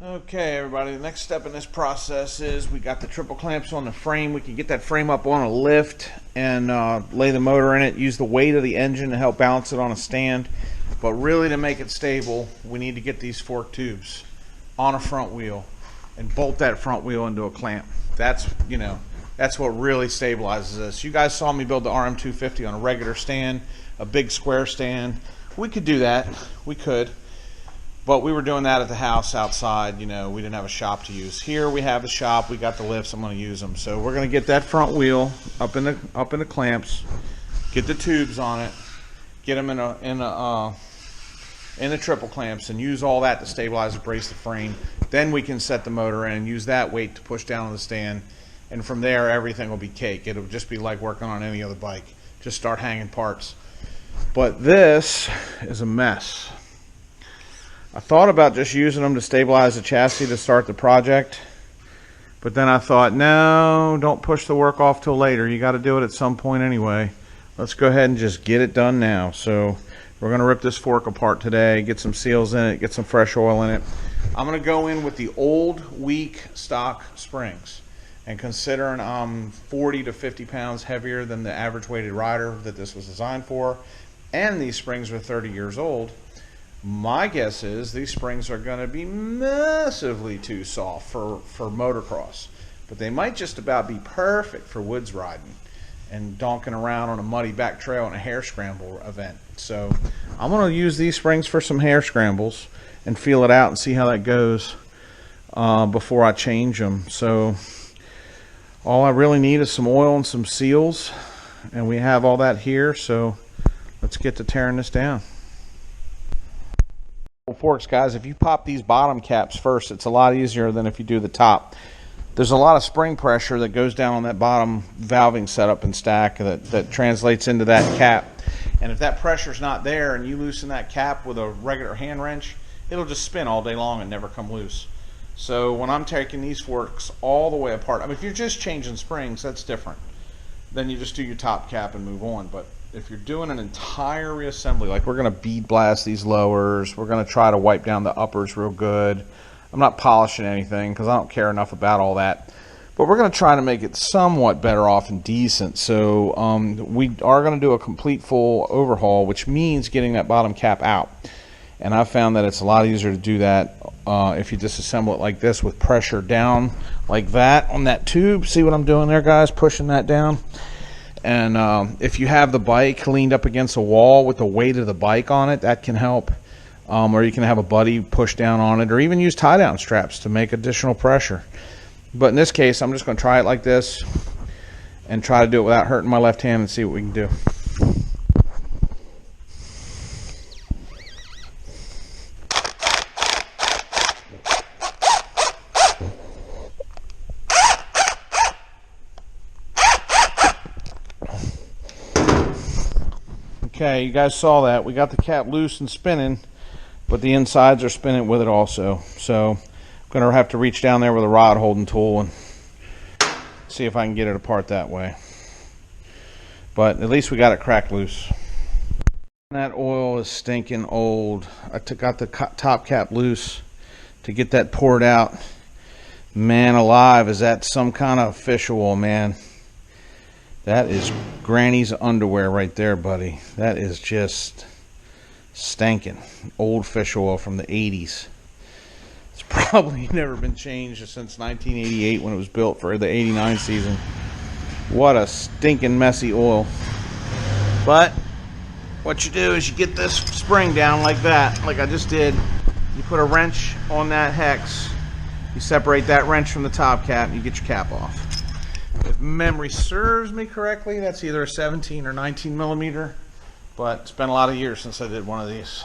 Okay, everybody, the next step in this process is we got the triple clamps on the frame. We can get that frame up on a lift and lay the motor in it, use the weight of the engine to help balance it on a stand. But really, to make it stable, we need to get these fork tubes on a front wheel and bolt that front wheel into a clamp. That's what really stabilizes this. You guys saw me build the RM250 on a regular stand, a big square stand. We could do that. We could. But we were doing that at the house outside. We didn't have a shop to use. Here we have a shop. We got the lifts. I'm going to use them. So we're going to get that front wheel up in the clamps, get the tubes on it, get them in the triple clamps, and use all that to stabilize and brace the frame. Then we can set the motor in and use that weight to push down on the stand. And from there, everything will be cake. It'll just be like working on any other bike. Just start hanging parts. But this is a mess. I thought about just using them to stabilize the chassis to start the project, but then I thought, no, don't push the work off till later. You got to do it at some point anyway. Let's go ahead and just get it done now. So we're going to rip this fork apart today, get some seals in it, get some fresh oil in it. I'm going to go in with the old, weak stock springs. And considering I'm 40 to 50 pounds heavier than the average weighted rider that this was designed for, and these springs are 30 years old, my guess is these springs are going to be massively too soft for motocross, but they might just about be perfect for woods riding and donking around on a muddy back trail in a hare scramble event. So I'm going to use these springs for some hare scrambles and feel it out and see how that goes before I change them. So all I really need is some oil and some seals, and we have all that here. So let's get to tearing this down. Forks, guys, if you pop these bottom caps first, it's a lot easier than if you do the top. There's a lot of spring pressure that goes down on that bottom valving setup and stack that translates into that cap, and if that pressure's not there and you loosen that cap with a regular hand wrench, it'll just spin all day long and never come loose. So when I'm taking these forks all the way apart, I mean, if you're just changing springs, that's different. Then you just do your top cap and move on. But if you're doing an entire reassembly, like we're going to bead blast these lowers, we're going to try to wipe down the uppers real good. I'm not polishing anything because I don't care enough about all that. But we're going to try to make it somewhat better off and decent. So we are going to do a complete full overhaul, which means getting that bottom cap out. And I found that it's a lot easier to do that if you disassemble it like this with pressure down like that on that tube. See what I'm doing there, guys? Pushing that down. And if you have the bike leaned up against a wall with the weight of the bike on it, that can help. Or you can have a buddy push down on it, or even use tie-down straps to make additional pressure. But in this case, I'm just going to try it like this and try to do it without hurting my left hand and see what we can do. Okay, you guys saw that. We got the cap loose and spinning, but the insides are spinning with it also. So I'm going to have to reach down there with a rod holding tool and see if I can get it apart that way. But at least we got it cracked loose. That oil is stinking old. I got the top cap loose to get that poured out. Man alive, is that some kind of fish oil, man? That is Granny's underwear right there, buddy. That is just stinking. Old fish oil from the 80s. It's probably never been changed since 1988 when it was built for the 89 season. What a stinking messy oil. But what you do is you get this spring down like that, like I just did. You put a wrench on that hex. You separate that wrench from the top cap and you get your cap off. If memory serves me correctly, that's either a 17 or 19 millimeter, but it's been a lot of years since I did one of these.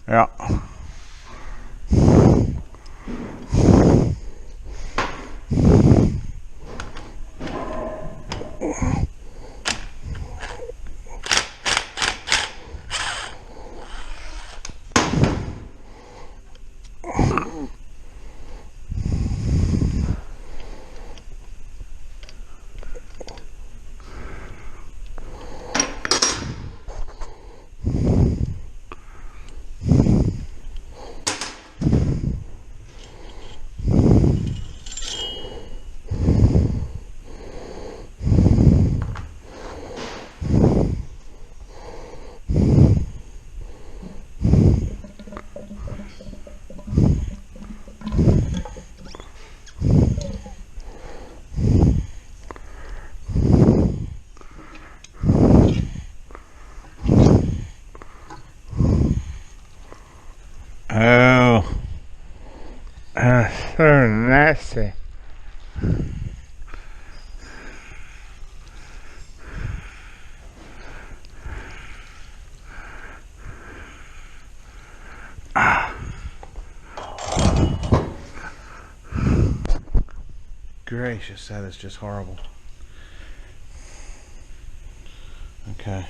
Yeah. So nasty. Gracious, that is just horrible. Okay. I'm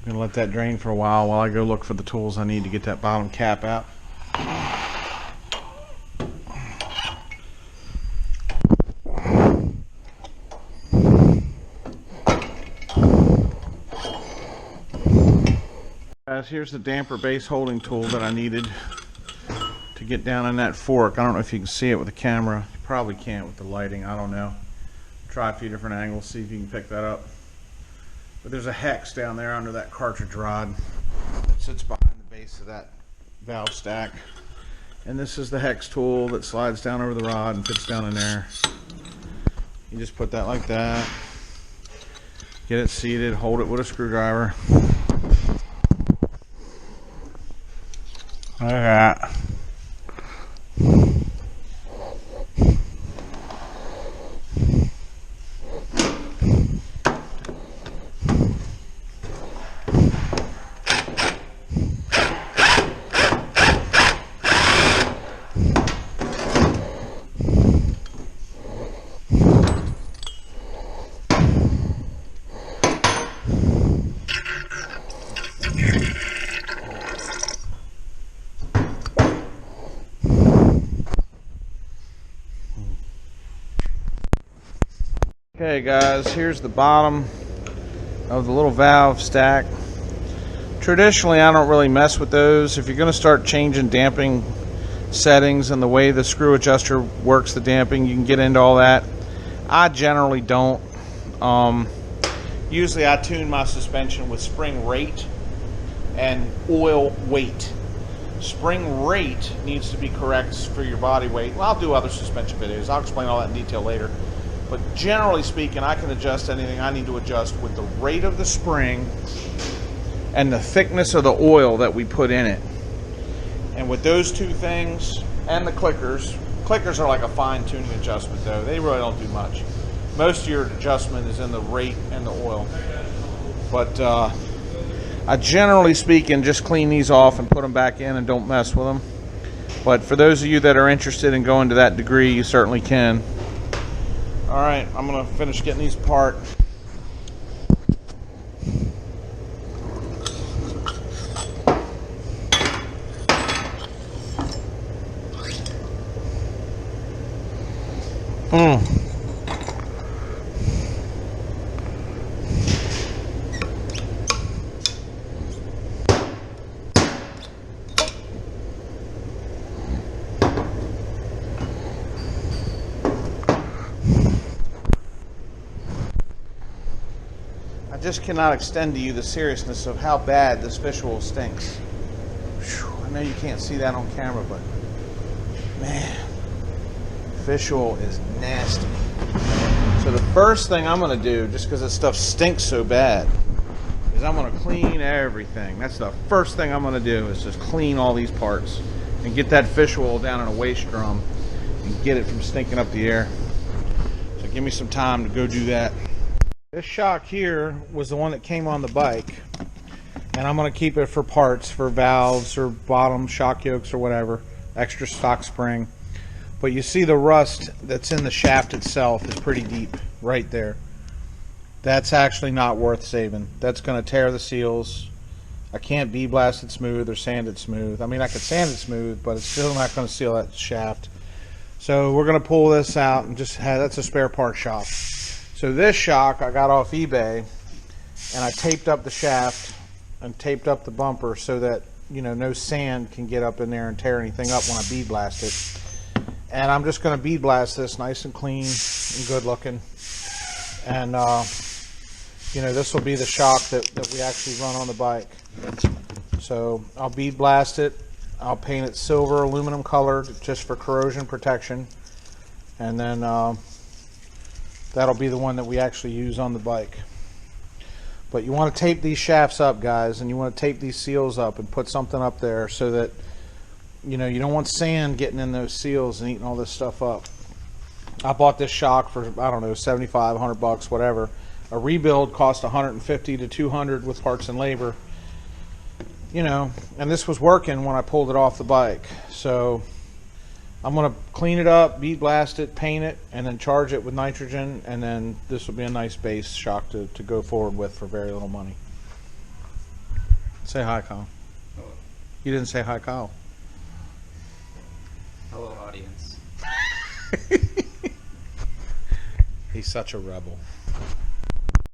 gonna let that drain for a while I go look for the tools I need to get that bottom cap out. Guys, here's the damper base holding tool that I needed to get down in that fork. I don't know if you can see it with the camera. You probably can't with the lighting. I don't know. Try a few different angles, see if you can pick that up. But there's a hex down there under that cartridge rod that sits behind the base of that valve stack. And this is the hex tool that slides down over the rod and fits down in there. You just put that like that. Get it seated, hold it with a screwdriver. Like that. Okay guys, here's the bottom of the little valve stack. Traditionally I don't really mess with those. If you're going to start changing damping settings and the way the screw adjuster works the damping, you can get into all that. I generally don't. Usually I tune my suspension with spring rate and oil weight. Spring rate needs to be correct for your body weight. Well, I'll do other suspension videos. I'll explain all that in detail later. But generally speaking, I can adjust anything I need to adjust with the rate of the spring and the thickness of the oil that we put in it. And with those two things, and the clickers are like a fine-tuning adjustment though. They really don't do much. Most of your adjustment is in the rate and the oil. But I generally speaking just clean these off and put them back in and don't mess with them. But for those of you that are interested in going to that degree, you certainly can. Alright, I'm going to finish getting these apart. I just cannot extend to you the seriousness of how bad this fish oil stinks. Whew, I know you can't see that on camera, but man, fish oil is nasty. So the first thing I'm going to do, just because this stuff stinks so bad, is I'm going to clean everything. That's the first thing I'm going to do, is just clean all these parts and get that fish oil down in a waste drum and get it from stinking up the air. So give me some time to go do that. This shock here was the one that came on the bike, and I'm going to keep it for parts, for valves or bottom shock yokes or whatever, extra stock spring. But you see the rust that's in the shaft itself is pretty deep right there. That's actually not worth saving. That's going to tear the seals. I can't bead blast it smooth or sand it smooth. I mean, I could sand it smooth, but it's still not going to seal that shaft. So we're going to pull this out and just have, that's a spare part shock. So this shock I got off eBay, and I taped up the shaft and taped up the bumper so that, you know, no sand can get up in there and tear anything up when I bead blast it. And I'm just going to bead blast this nice and clean and good looking. And you know, this will be the shock that we actually run on the bike. So I'll bead blast it. I'll paint it silver aluminum colored just for corrosion protection. And then that'll be the one that we actually use on the bike. But you want to tape these shafts up, guys, and you want to tape these seals up and put something up there so that you know, you don't want sand getting in those seals and eating all this stuff up. I bought this shock for, I don't know, 75, 100 bucks, whatever. A rebuild cost 150 to 200 with parts and labor. You know, and this was working when I pulled it off the bike. So I'm going to clean it up, bead blast it, paint it, and then charge it with nitrogen, and then this will be a nice base shock to go forward with for very little money. Say hi, Kyle. Hello. You didn't say hi, Kyle. Hello, audience. He's such a rebel.